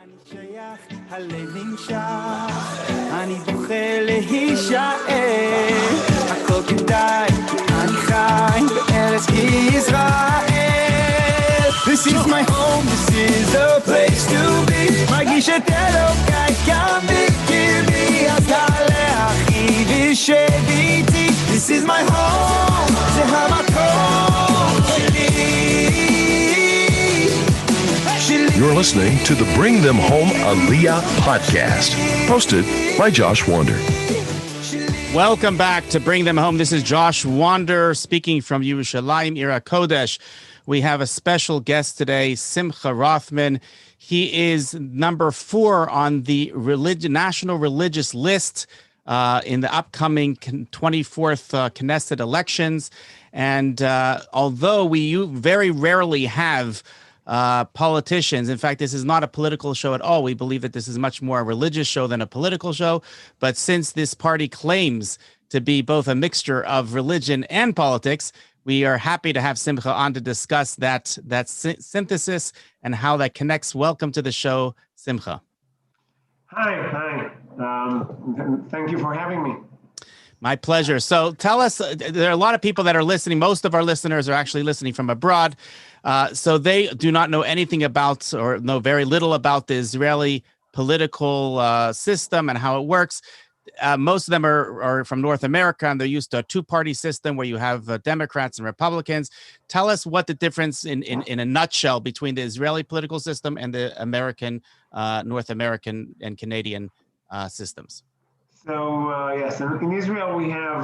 אני שייך, הלב נמשך, אני בוחר להישאר, הכל כדאי, אני חי בארץ ישראל. This is my home, this is the place to be, מרגיש את אלוקיי כאן בקרבי, אז תעלה אחי ושב איתי. This is my home, זה המקום שלי. You're listening to the Bring Them Home Aliyah podcast, hosted by Josh Wander. Welcome back to Bring Them Home. This is Josh Wander speaking from Yerushalayim, Ira Kodesh. We have a special guest today, Simcha Rothman. He is number 4 on the national religious list in the upcoming 24th Knesset elections. And although we very rarely have politicians. In fact, this is not a political show at all. We believe that this is much more a religious show than a political show. But since this party claims to be both a mixture of religion and politics, we are happy to have Simcha on to discuss that synthesis and how that connects. Welcome to the show, Simcha. Hi. Thank you for having me. My pleasure. So tell us, there are a lot of people that are listening. Most of our listeners are actually listening from abroad. So they do not know anything about or know very little about the Israeli political system and how it works. Most of them are from North America, and they're used to a two-party system where you have Democrats and Republicans. Tell us what the difference in a nutshell between the Israeli political system and the American, North American and Canadian systems. So, yes, in Israel, we have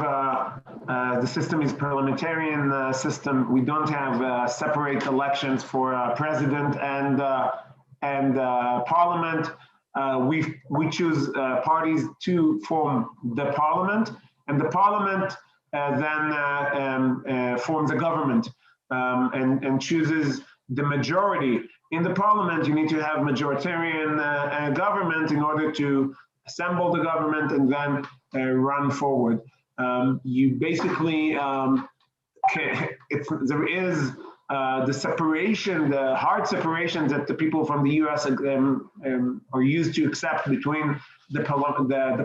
the system is parliamentarian system. We don't have separate elections for president and parliament. We choose parties to form the parliament, and the parliament then forms a government and chooses the majority. In the parliament, you need to have majoritarian government in order to assemble the government and then run forward. You basically, there is the separation, the hard separation that the people from the U.S. are used to accept between the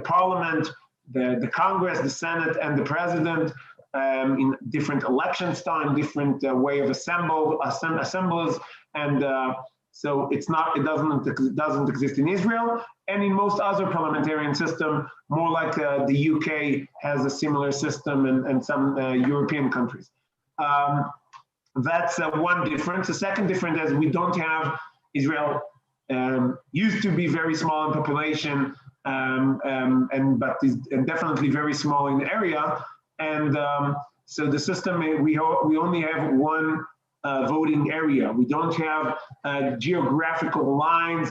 parliament, the Congress, the Senate, and the president in different elections time, different way of assemblies, and so it doesn't exist in Israel, and in most other parliamentarian system, more like the UK has a similar system, and some European countries. That's one difference. The second difference is we don't have Israel. Used to be very small in population, but is definitely very small in area, and so the system we only have one voting area. We don't have geographical lines.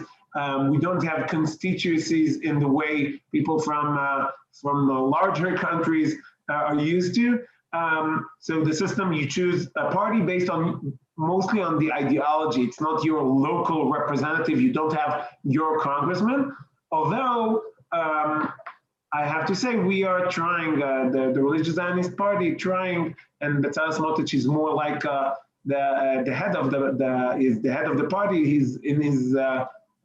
We don't have constituencies in the way people from larger countries are used to. So the system, you choose a party based on mostly on the ideology. It's not your local representative. You don't have your congressman. Although I have to say we are trying. The Religious Zionist Party trying, and Bezalel Smotrich is more like the head of the party. He's in his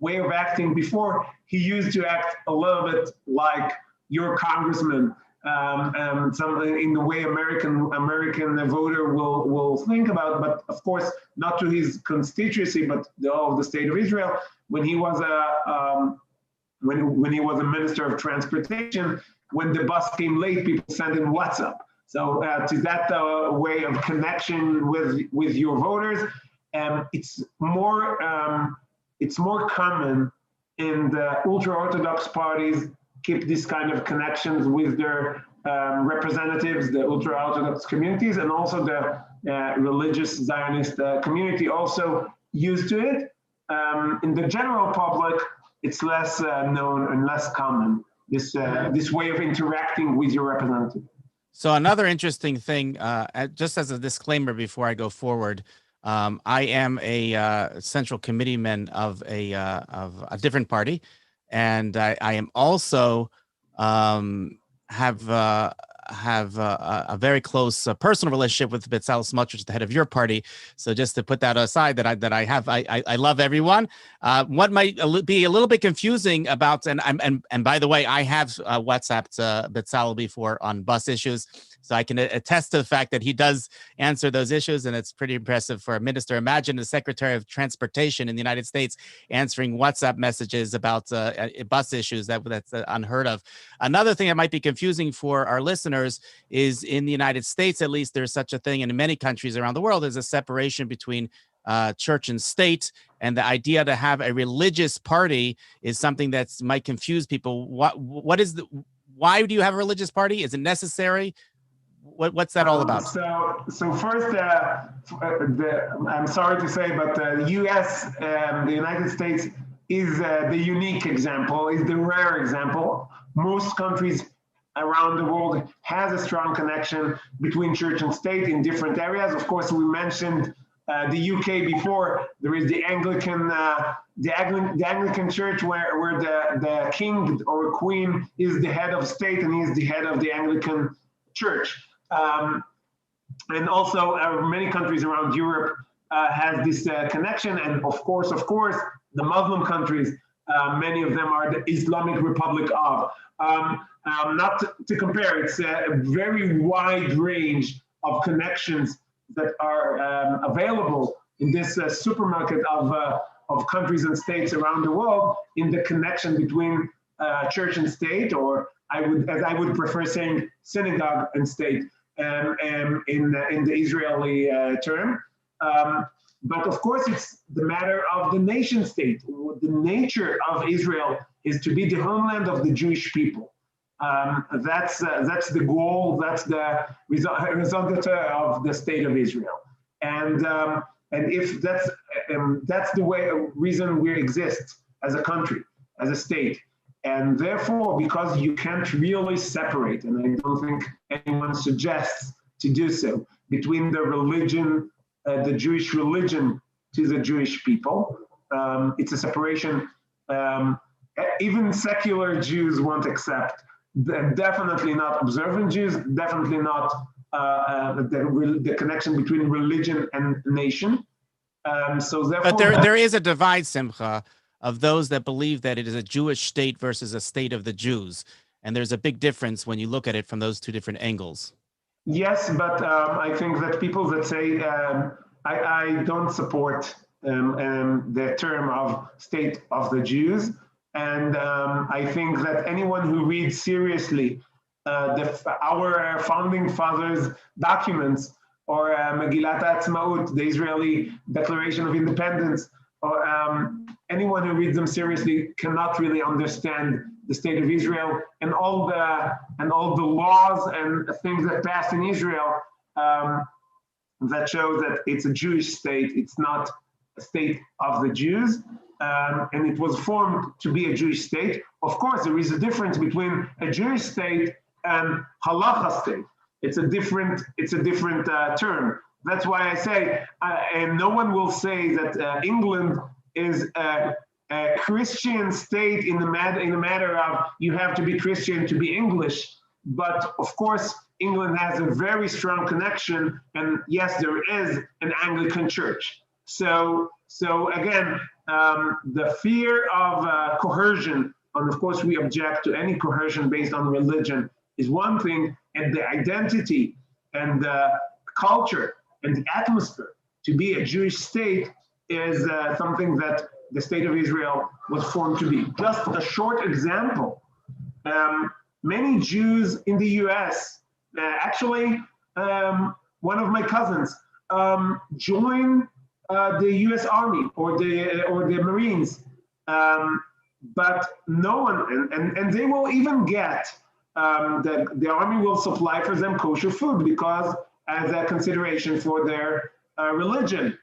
way of acting before. He used to act a little bit like your congressman, some in the way American voter will think about, but of course not to his constituency, but the state of Israel. When he was when he was a minister of transportation, when the bus came late, people sent him WhatsApp. So to that way of connection with your voters, it's more common in the ultra-Orthodox parties keep this kind of connections with their representatives, the ultra-Orthodox communities, and also the religious Zionist community also used to it. In the general public, it's less known and less common, this way of interacting with your representative. So another interesting thing, just as a disclaimer before I go forward, I am a central committeeman of a different party, and I am also have have a very close personal relationship with Bezalel Smotrich, the head of your party. So just to put that aside, I love everyone. What might be a little bit confusing about, and by the way, I have WhatsApped Bezalel before on bus issues, so I can attest to the fact that he does answer those issues, and it's pretty impressive for a minister. Imagine the Secretary of Transportation in the United States answering WhatsApp messages about bus issues. That's unheard of. Another thing that might be confusing for our listeners is in the United States, at least, there's such a thing, and in many countries around the world, there's a separation between church and state, and the idea to have a religious party is something that might confuse people. Why do you have a religious party? Is it necessary? What's that all about? So first, I'm sorry to say, but the U.S., the United States, is the unique example, is the rare example. Most countries around the world has a strong connection between church and state in different areas. Of course, we mentioned the UK before. There is the Anglican Church where the king or queen is the head of state and he is the head of the Anglican Church. And also many countries around Europe has this connection. And of course, the Muslim countries, many of them are the Islamic Republic of. Not to compare, it's a very wide range of connections that are available in this supermarket of countries and states around the world in the connection between church and state, or I would prefer saying synagogue and state in the Israeli term. But of course, it's the matter of the nation state. The nature of Israel is to be the homeland of the Jewish people. That's the goal. That's the result of the state of Israel. And if that's the reason we exist as a country, as a state. And therefore, because you can't really separate, and I don't think anyone suggests to do so, between the religion, the Jewish religion to the Jewish people, it's a separation even secular Jews won't accept. Definitely not observant Jews, definitely not the connection between religion and nation. So therefore, but there is a divide, Simcha, of those that believe that it is a Jewish state versus a state of the Jews. And there's a big difference when you look at it from those two different angles. Yes, but I think that people that say, I don't support the term of state of the Jews. And I think that anyone who reads seriously our founding fathers' documents, or Megillat Ha'atzmaut, the Israeli Declaration of Independence, or anyone who reads them seriously cannot really understand the state of Israel and all the laws and things that passed in Israel that show that it's a Jewish state. It's not a state of the Jews, and it was formed to be a Jewish state. Of course, there is a difference between a Jewish state and halacha state. It's a different term. That's why I say, and no one will say that England is a Christian state in the matter of you have to be Christian to be English. But of course, England has a very strong connection, and yes, there is an Anglican church. So again, the fear of coercion, and of course we object to any coercion based on religion, is one thing, and the identity and the culture and the atmosphere to be a Jewish state is something that the state of Israel was formed to be. Just a short example, many Jews in the US, actually one of my cousins joined the US Army or the Marines, but no one, and they will even get, the Army will supply for them kosher food because as a consideration for their religion.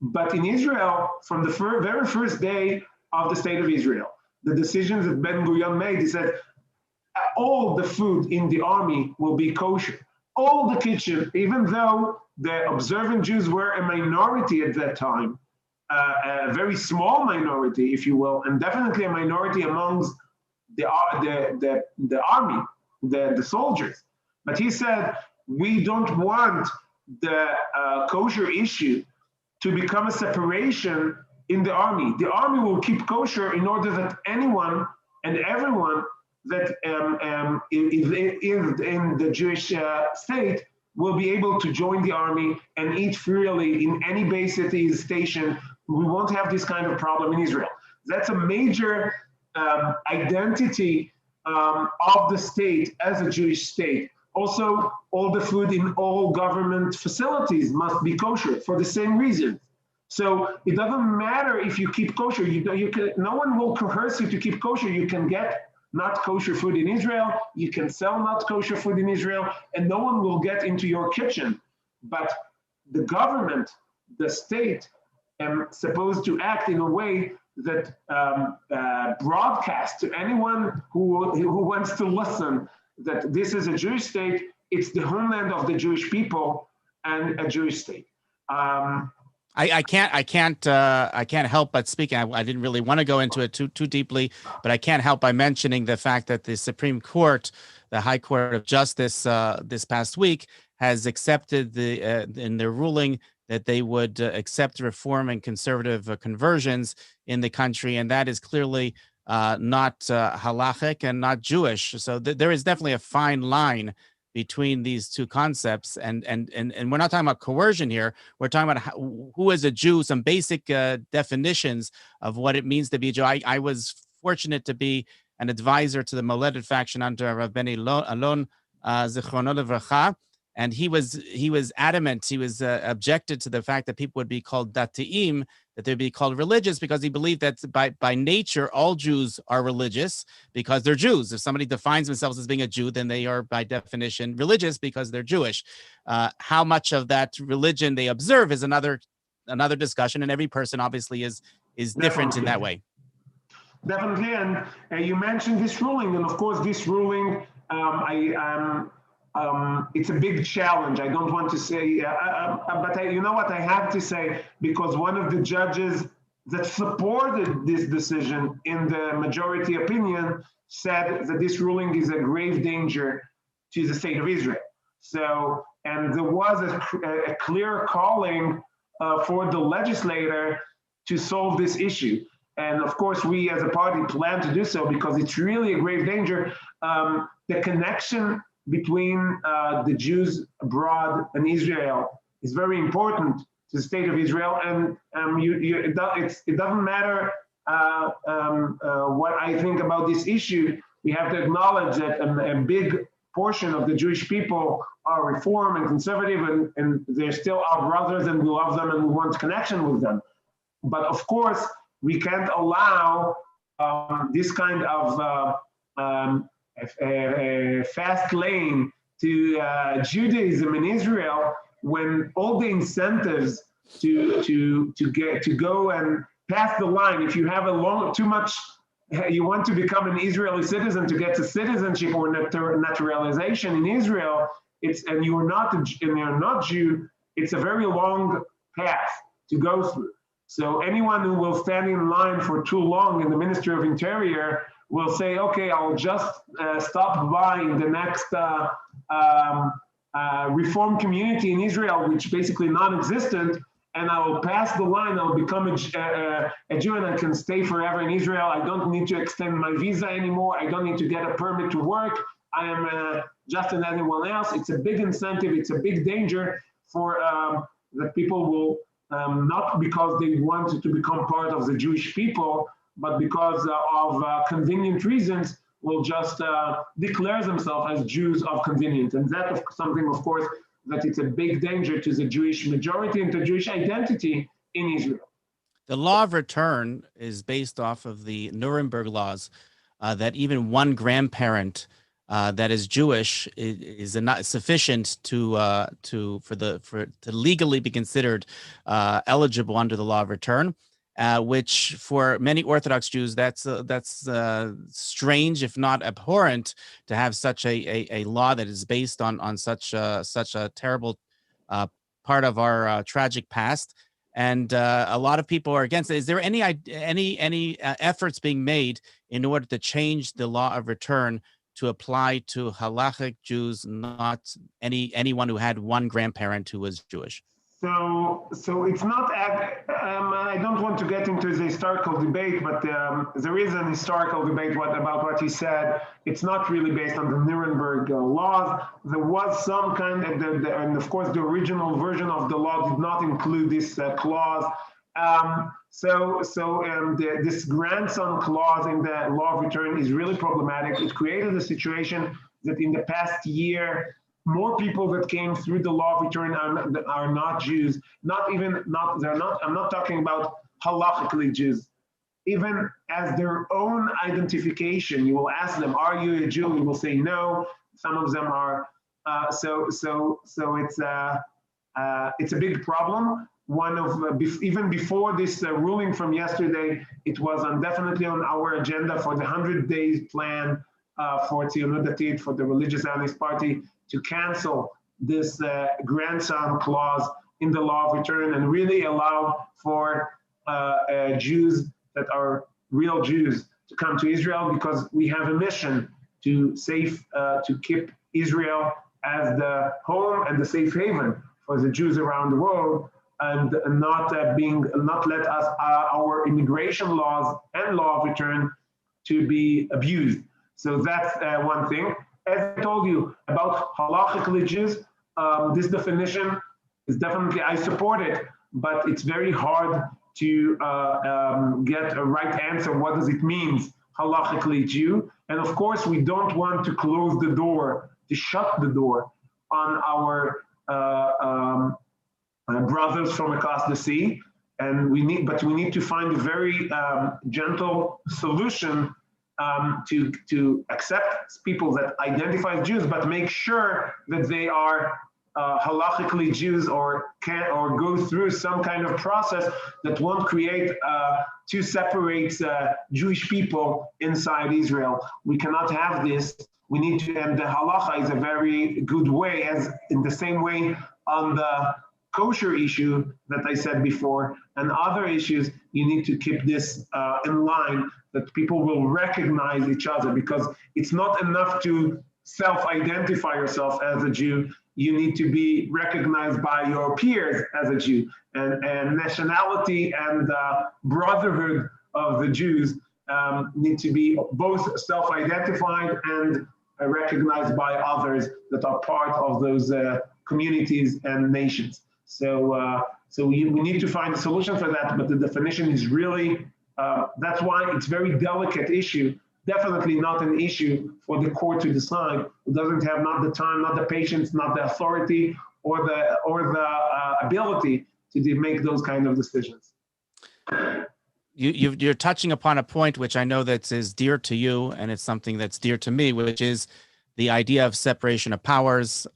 But in Israel, from the very first day of the state of Israel, the decisions that Ben-Gurion made, he said, all the food in the army will be kosher. All the kitchen, even though the observant Jews were a minority at that time, a very small minority, if you will, and definitely a minority amongst the army, the soldiers. But he said, we don't want the kosher issue to become a separation in the army. The army will keep kosher in order that anyone and everyone that is in the Jewish state will be able to join the army and eat freely in any base that is stationed. We won't have this kind of problem in Israel. That's a major identity of the state as a Jewish state. Also, all the food in all government facilities must be kosher for the same reason. So it doesn't matter if you keep kosher. No one will coerce you to keep kosher. You can get not kosher food in Israel. You can sell not kosher food in Israel, and no one will get into your kitchen. But the government, the state, supposed to act in a way that broadcasts to anyone who wants to listen that this is a Jewish state, it's the homeland of the Jewish people and a Jewish state. I can't help but speaking. I didn't really want to go into it too deeply, but I can't help by mentioning the fact that the Supreme Court, the High Court of Justice, this past week has accepted in their ruling that they would accept reform and conservative conversions in the country, and that is clearly not halachic and not Jewish. So there is definitely a fine line between these two concepts, and we're not talking about coercion here. We're talking about who is a Jew, some basic definitions of what it means to be a Jew. I was fortunate to be an advisor to the Moledet faction under Rav Beni Alon, Zichrono Livracha, and he was adamant. He was objected to the fact that people would be called datiim, that they'd be called religious, because he believed that by nature all Jews are religious because they're Jews. If somebody defines themselves as being a Jew, then they are by definition religious because they're Jewish. How much of that religion they observe is another discussion, and every person obviously is different in that way. Definitely, and you mentioned this ruling, and of course this ruling, it's a big challenge. I don't want to say, but you know what I have to say, because one of the judges that supported this decision in the majority opinion said that this ruling is a grave danger to the state of Israel. So, and there was a clear calling for the legislator to solve this issue. And of course, we as a party plan to do so because it's really a grave danger. The connection between the Jews abroad and Israel is very important to the state of Israel, and it doesn't matter what I think about this issue. We have to acknowledge that a big portion of the Jewish people are reform and conservative, and they're still our brothers, and we love them and we want connection with them. But of course, we can't allow this kind of a fast lane to Judaism in Israel, when all the incentives to go and pass the line, if you have you want to become an Israeli citizen to get to citizenship or naturalization in Israel, and you're not Jew, it's a very long path to go through. So anyone who will stand in line for too long in the Ministry of Interior will say, okay, I'll just stop by in the next reform community in Israel, which basically non-existent, and I will pass the line, I'll become a Jew, and I can stay forever in Israel. I don't need to extend my visa anymore. I don't need to get a permit to work. I am just as anyone else. It's a big incentive. It's a big danger for that people will, not because they wanted to become part of the Jewish people, but because of convenient reasons, will just declare themselves as Jews of convenience. And that is something, of course, that it's a big danger to the Jewish majority and to Jewish identity in Israel. The law of return is based off of the Nuremberg laws, that even one grandparent that is Jewish is not sufficient to legally be considered eligible under the law of return. Which for many Orthodox Jews, that's strange, if not abhorrent, to have such a law that is based on such a terrible part of our tragic past. And a lot of people are against it. Is there any efforts being made in order to change the law of return to apply to halachic Jews, not anyone who had one grandparent who was Jewish? So it's not. I don't want to get into the historical debate, but there is an historical debate about what he said. It's not really based on the Nuremberg laws. There was some kind of, and of course, the original version of the law did not include this clause. This grandson clause in the law of return is really problematic. It created a situation that in the past year, more people that came through the law of return are not Jews. They're not. I'm not talking about halachically Jews. Even as their own identification, you will ask them, "Are you a Jew?" They will say no. Some of them are. So it's a big problem. One of even before this ruling from yesterday, it was definitely on our agenda for the 100 days plan for Tzionut Datit, for the Religious Zionist Party, to cancel this grandson clause in the law of return and really allow for Jews that are real Jews to come to Israel, because we have a mission to keep Israel as the home and the safe haven for the Jews around the world, and not let us our immigration laws and law of return to be abused. So that's one thing. As I told you about halachically Jews, this definition is definitely, I support it, but it's very hard to get a right answer. What does it mean, halachically Jew? And of course, we don't want to close the door, to shut the door on our brothers from across the sea. And we need to find a very gentle solution to accept people that identify as Jews, but make sure that they are halachically Jews, or go through some kind of process that won't create two separate Jewish people inside Israel. We cannot have this. We need to, and the halacha is a very good way, as in the same way on the kosher issue that I said before, and other issues, you need to keep this in line, that people will recognize each other, because it's not enough to self-identify yourself as a Jew. You need to be recognized by your peers as a Jew, and nationality and brotherhood of the Jews need to be both self-identified and recognized by others that are part of those communities and nations. So we need to find a solution for that, but the definition is really, that's why it's a very delicate issue, definitely not an issue for the court to decide. It doesn't have not the time, not the patience, not the authority, or the ability to make those kind of decisions. You're touching upon a point which I know that is dear to you, and it's something that's dear to me, which is the idea of separation of powers.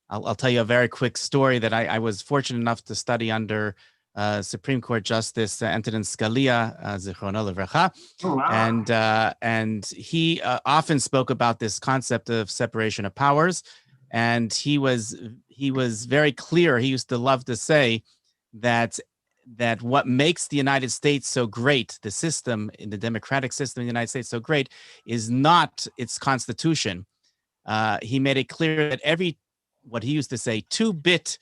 I'll tell you a very quick story that I was fortunate enough to study under Supreme Court Justice Antonin Scalia, Zichrono Livracha. Oh, wow. And he often spoke about this concept of separation of powers, and he was very clear. He used to love to say that what makes the United States so great, the system, in the democratic system in the United States so great, is not its constitution. He made it clear that what he used to say, two-bit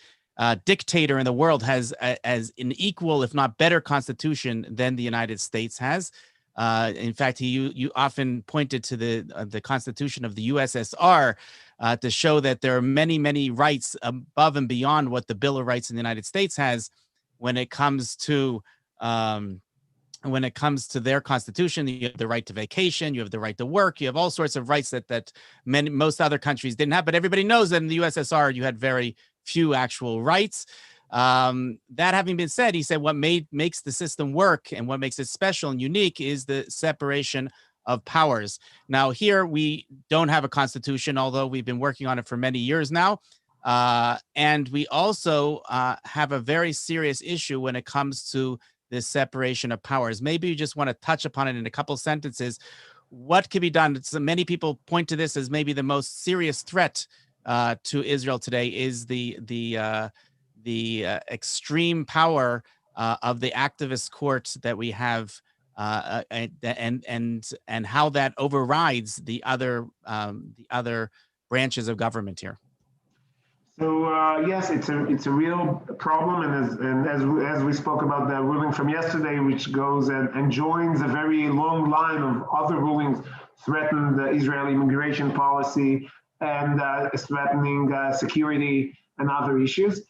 dictator in the world has as an equal, if not better, constitution than the United States has. In fact, you often pointed to the constitution of the USSR to show that there are many, many rights above and beyond what the Bill of Rights in the United States has when it comes to their constitution. You have the right to vacation, you have the right to work, you have all sorts of rights that most other countries didn't have. But everybody knows that in the USSR, you had very few actual rights. That having been said, he said what makes the system work and what makes it special and unique is the separation of powers. Now, here we don't have a constitution, although we've been working on it for many years now. And we also have a very serious issue when it comes to this separation of powers. Maybe you just want to touch upon it in a couple sentences. What can be done? So many people point to this as maybe the most serious threat to Israel today is the extreme power of the activist court that we have and how that overrides the other branches of government here. So yes, it's a real problem, and as we spoke about the ruling from yesterday, which goes and joins a very long line of other rulings threaten the Israeli immigration policy and threatening security and other issues.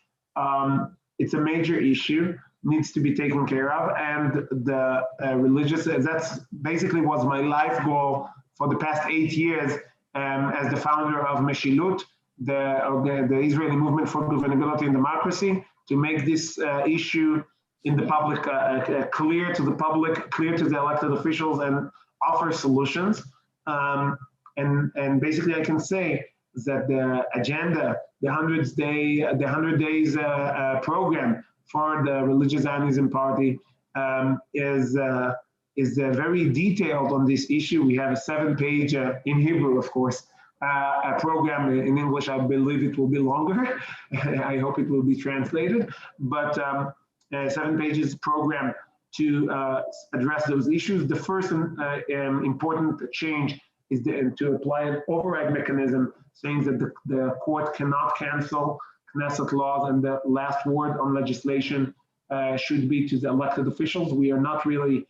It's a major issue, needs to be taken care of, and the religious, that's basically was my life goal for the past 8 years as the founder of Meshilut, the Israeli Movement for Governability and Democracy, to make this issue in the public clear to the public, clear to the elected officials, and offer solutions. And basically, I can say that the agenda, the 100 days program for the Religious Zionism Party is very detailed on this issue. We have a 7-page in Hebrew, of course, a program. In English, I believe it will be longer. I hope it will be translated, but 7 pages program to address those issues. The first important change is to apply an override mechanism, saying that the court cannot cancel Knesset laws, and the last word on legislation should be to the elected officials. We are not really,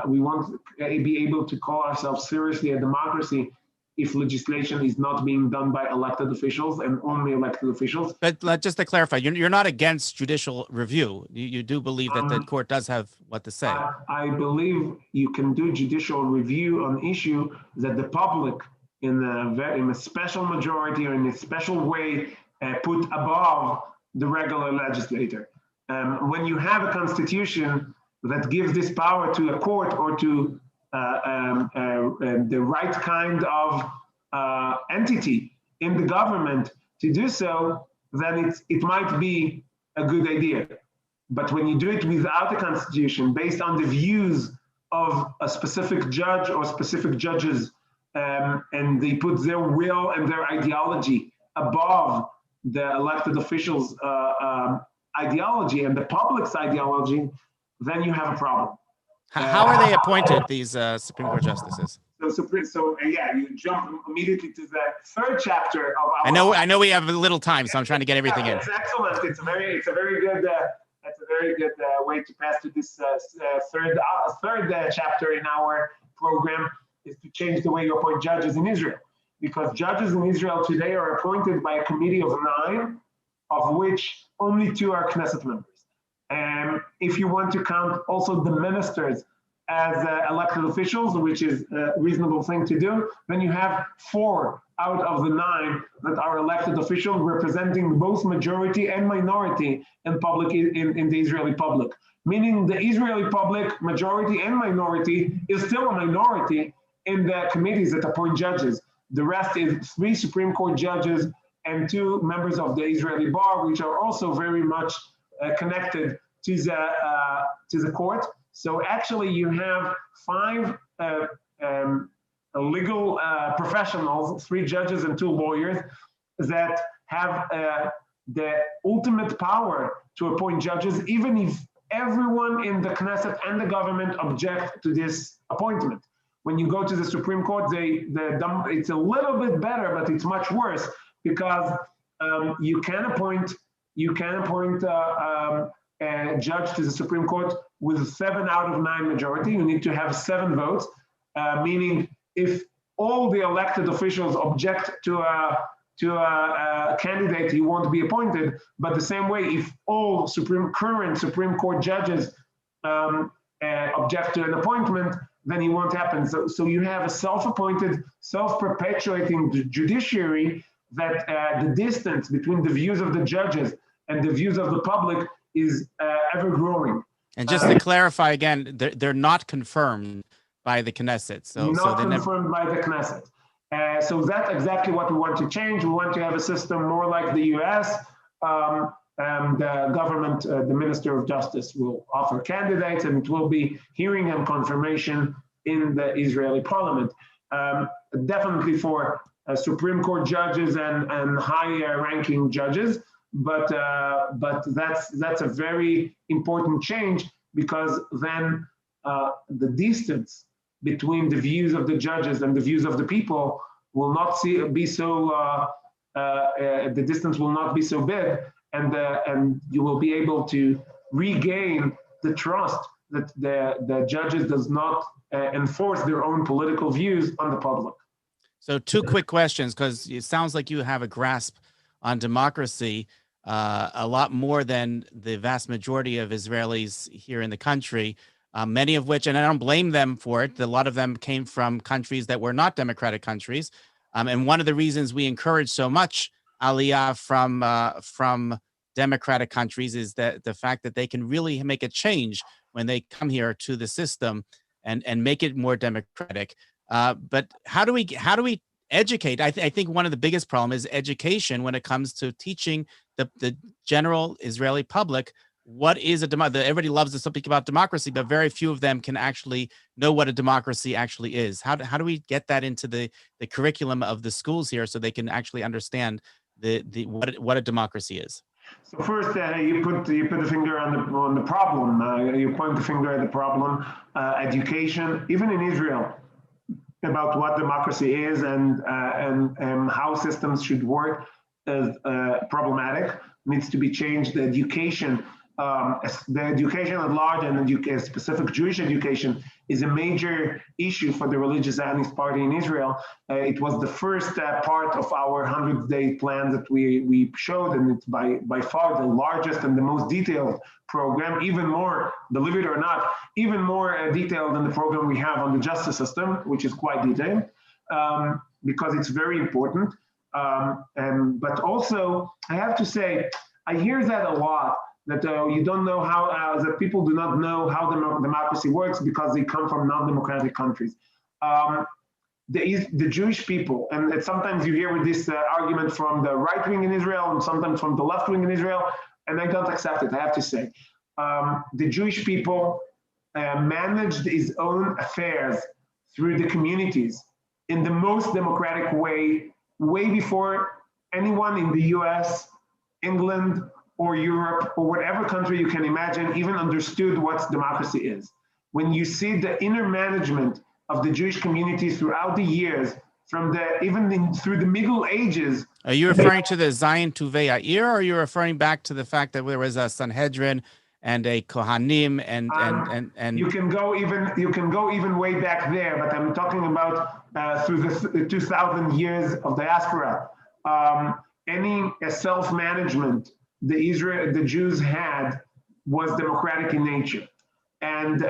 we won't be able to call ourselves seriously a democracy if legislation is not being done by elected officials and only elected officials. But just to clarify, you're not against judicial review. You do believe that the court does have what to say. I believe you can do judicial review on issue that the public, in a special majority or in a special way, put above the regular legislator. When you have a constitution that gives this power to a court or to the right kind of entity in the government to do so, then it might be a good idea. But when you do it without a constitution, based on the views of a specific judge or specific judges, and they put their will and their ideology above the elected officials' ideology and the public's ideology, then you have a problem. How are they appointed, these Supreme Court justices? So you jump immediately to the third chapter of our. I know we have a little time, so I'm trying to get everything in. It's excellent. It's a very good. That's a very good way to pass to this third chapter in our program, is to change the way you appoint judges in Israel, because judges in Israel today are appointed by a committee of 9, of which only 2 are Knesset members. And if you want to count also the ministers as elected officials, which is a reasonable thing to do, then you have 4 out of the 9 that are elected officials, representing both majority and minority in the Israeli public. Meaning the Israeli public, majority and minority, is still a minority in the committees that appoint judges. The rest is 3 Supreme Court judges and 2 members of the Israeli bar, which are also very much connected to the court. So actually, you have 5 legal professionals, 3 judges and 2 lawyers, that have the ultimate power to appoint judges, even if everyone in the Knesset and the government object to this appointment. When you go to the Supreme Court, it's a little bit better, but it's much worse, because you can appoint a judge to the Supreme Court with 7 out of 9 majority. You need to have 7 votes, meaning if all the elected officials object to a candidate, he won't be appointed. But the same way, if all current Supreme Court judges object to an appointment, then it won't happen. So you have a self-appointed, self-perpetuating judiciary that the distance between the views of the judges and the views of the public is ever growing. And just to clarify again, they're not confirmed by the Knesset. Not confirmed by the Knesset. So that's exactly what we want to change. We want to have a system more like the US. And the government, the Minister of Justice, will offer candidates, and it will be hearing and confirmation in the Israeli parliament. Definitely for Supreme Court judges and higher ranking judges. But that's a very important change, because then the distance between the views of the judges and the views of the people will not be so, the distance will not be so big, and you will be able to regain the trust that the judges does not enforce their own political views on the public. So two quick questions, because it sounds like you have a grasp on democracy a lot more than the vast majority of Israelis here in the country, many of which, and I don't blame them for it, a lot of them came from countries that were not democratic countries. And one of the reasons we encourage so much Aliyah from democratic countries is that the fact that they can really make a change when they come here to the system and make it more democratic. But how do we educate? I think one of the biggest problems is education when it comes to teaching the general Israeli public what is a democracy. Everybody loves to speak about democracy, but very few of them can actually know what a democracy actually is. How do we get that into the curriculum of the schools here so they can actually understand what a democracy is? So first, you put the finger on the problem. You point the finger at the problem. Education, even in Israel, about what democracy is and how systems should work is problematic. Needs to be changed. The education at large and specific Jewish education is a major issue for the Religious Zionist Party in Israel. It was the first part of our 100-day plan that we showed, and it's by far the largest and the most detailed program, even more, believe it or not, even more detailed than the program we have on the justice system, which is quite detailed, because it's very important. But also, I have to say, I hear that a lot, that you don't know how, that people do not know how democracy works because they come from non-democratic countries. The Jewish people, and sometimes you hear with this argument from the right wing in Israel and sometimes from the left wing in Israel, and I don't accept it, I have to say. The Jewish people managed his own affairs through the communities in the most democratic way before anyone in the US, England, or Europe, or whatever country you can imagine, even understood what democracy is. When you see the inner management of the Jewish community throughout the years, through the Middle Ages. Are you referring to the Zion Tuvei Ha'ir, or are you referring back to the fact that there was a Sanhedrin and a Kohanim and you can go even way back there, but I'm talking about through the 2,000 years of diaspora. Any self-management the Jews had was democratic in nature, and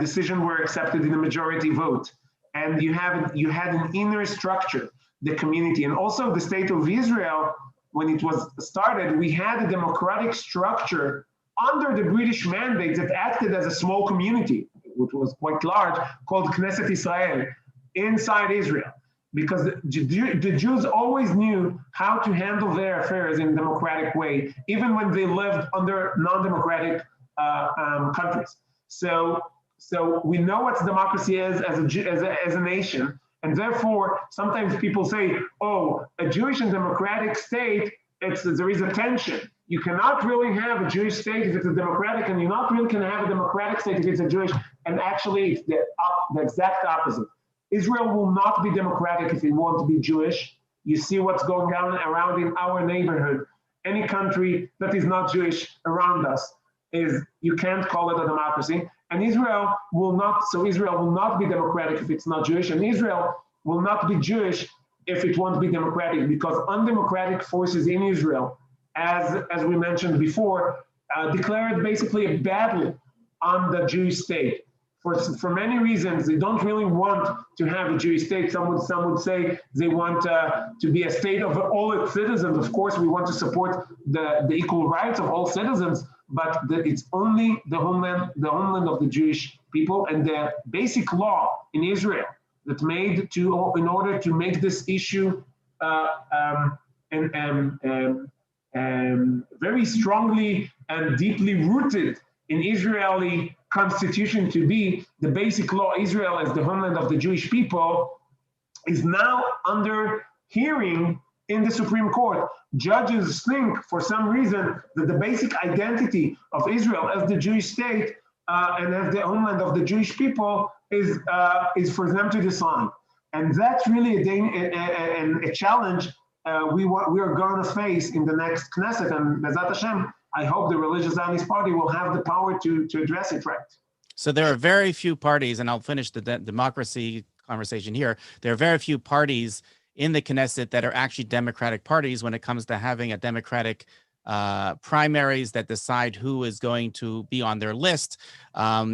decisions were accepted in a majority vote. And you had an inner structure, the community, and also the state of Israel. When it was started, we had a democratic structure under the British mandate that acted as a small community, which was quite large, called Knesset Israel, inside Israel. Because the Jews always knew how to handle their affairs in a democratic way, even when they lived under non-democratic countries. So we know what democracy is as a nation, and therefore sometimes people say, "Oh, a Jewish and democratic state, there is a tension. You cannot really have a Jewish state if it's a democratic, and you not really can have a democratic state if it's a Jewish." And actually, it's the exact opposite. Israel will not be democratic if it wants to be Jewish. You see what's going on around in our neighborhood. Any country that is not Jewish around us you can't call it a democracy. And Israel will not be democratic if it's not Jewish. And Israel will not be Jewish if it won't be democratic, because undemocratic forces in Israel, as we mentioned before, declared basically a battle on the Jewish state. For many reasons, they don't really want to have a Jewish state. Some would say they want to be a state of all its citizens. Of course, we want to support the equal rights of all citizens, but it's only the homeland of the Jewish people, and the basic law in Israel that in order to make this issue very strongly and deeply rooted in Israeli constitution to be the basic law, Israel as the homeland of the Jewish people, is now under hearing in the Supreme Court. Judges think, for some reason, that the basic identity of Israel as the Jewish state and as the homeland of the Jewish people is for them to decide. And that's really a challenge we are going to face in the next Knesset. And Bezat Hashem, I hope the Religious Zionist Party will have the power to address it right. So there are very few parties, and I'll finish the democracy conversation here. There are very few parties in the Knesset that are actually Democratic parties when it comes to having a Democratic primaries that decide who is going to be on their list.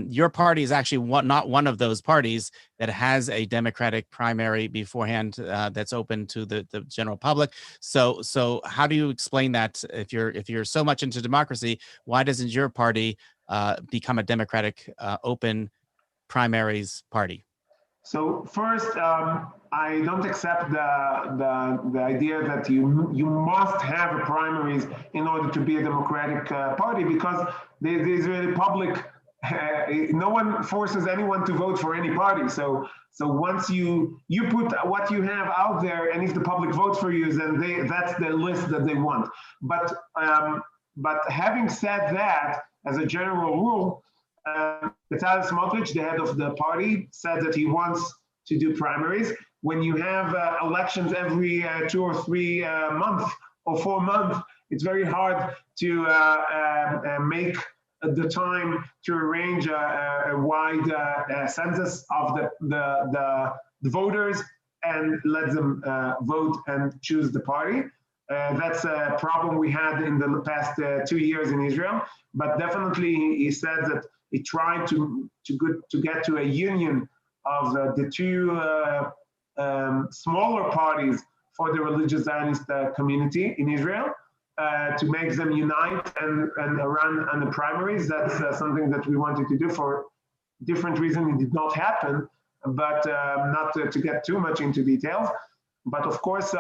Your party is actually not one of those parties that has a Democratic primary beforehand that's open to the general public. So how do you explain that? If you're so much into democracy, why doesn't your party become a Democratic open primaries party? So first, I don't accept the idea that you must have a primaries in order to be a Democratic party, because the Israeli public, no one forces anyone to vote for any party. So once you put what you have out there, and if the public votes for you, then that's the list that they want. But having said that, as a general rule, Bezalel Smotrich, the head of the party, said that he wants to do primaries. When you have elections every 2 or 3 months or 4 months, it's very hard to make the time to arrange a wide census of the voters and let them vote and choose the party. That's a problem we had in the past 2 years in Israel. But definitely, he said that he tried to get to a union of the two smaller parties for the religious Zionist community in Israel, to make them unite and run on the primaries. That's something that we wanted to do. For different reasons. It did not happen, but not to get too much into details. But of course,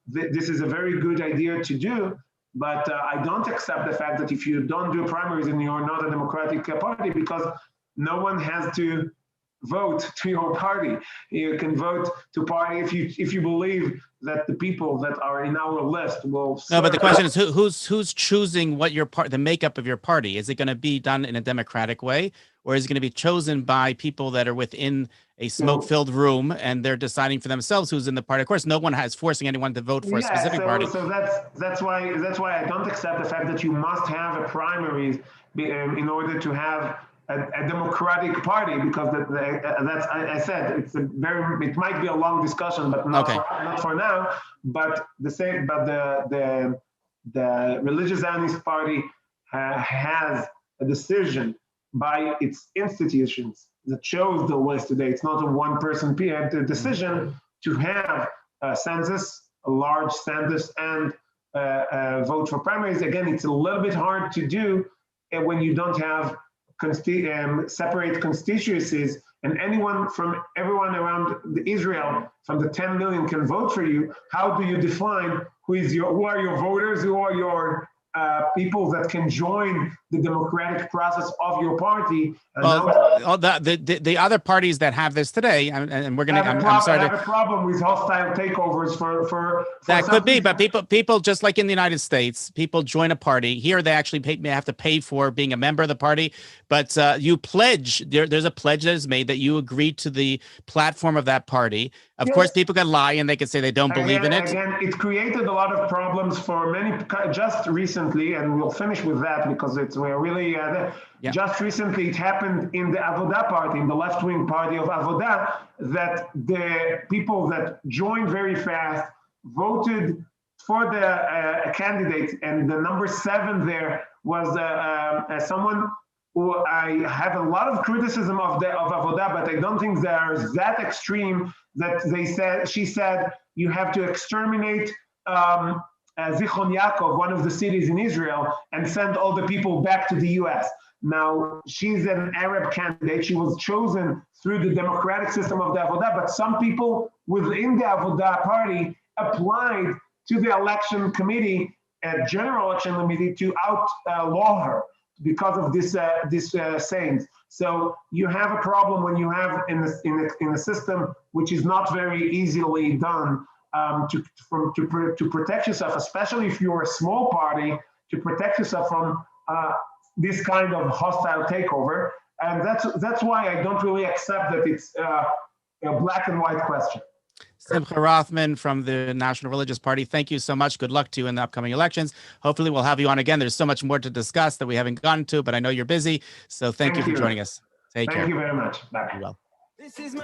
this is a very good idea to do. But I don't accept the fact that if you don't do primaries and you're not a Democratic party, because no one has to vote to your party. You can vote to party if you believe that the people that are in our list will. No, but the question is who's choosing what the makeup of your party? Is it going to be done in a democratic way, or is it going to be chosen by people that are within a smoke-filled room and they're deciding for themselves who's in the party? Of course, no one is forcing anyone to vote for a specific party. So that's why I don't accept the fact that you must have a primaries in order to have a democratic party, because that's I said it might be a long discussion, but not for now. But the religious Zionist party has a decision by its institutions that chose the list today. It's not a one-person decision to have a census, a large census, and vote for primaries. Again, it's a little bit hard to do when you don't have separate constituencies, and everyone around Israel from the 10 million can vote for you. How do you define who are your voters, who are your people that can join the democratic process of your party? The other parties that have this today, and we're going to. I'm sorry. I have a problem with hostile takeovers for that could be, but people just like in the United States, people join a party. Here, they actually have to pay for being a member of the party. But you pledge. There's a pledge that is made that you agree to the platform of that party. Of course, people can lie and they can say they don't believe in it. Again, it created a lot of problems for many. Just recently, and we'll finish with that because we're really. Just recently, it happened in the Avodah party, in the left-wing party of Avodah, that the people that joined very fast voted for the candidate, and the number 7 there was someone who I have a lot of criticism of Avodah, but I don't think they're that extreme that she said you have to exterminate Zichron Yaakov, one of the cities in Israel, and send all the people back to the U.S. Now, she's an Arab candidate. She was chosen through the democratic system of the Avodah, but some people within the Avodah party applied to the election committee, general election committee, to outlaw her because of this saying. So you have a problem when you have in a system which is not very easily done to protect yourself, especially if you're a small party, to protect yourself from this kind of hostile takeover. And that's why I don't really accept that it's a black and white question. Simcha Rothman from the National Religious Party, thank you so much. Good luck to you in the upcoming elections. Hopefully we'll have you on again. There's so much more to discuss that we haven't gotten to, but I know you're busy. So thank you for joining us. Take care. Thank you very much. Bye. Be well.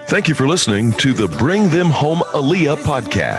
Thank you for listening to the Bring Them Home Aliyah podcast.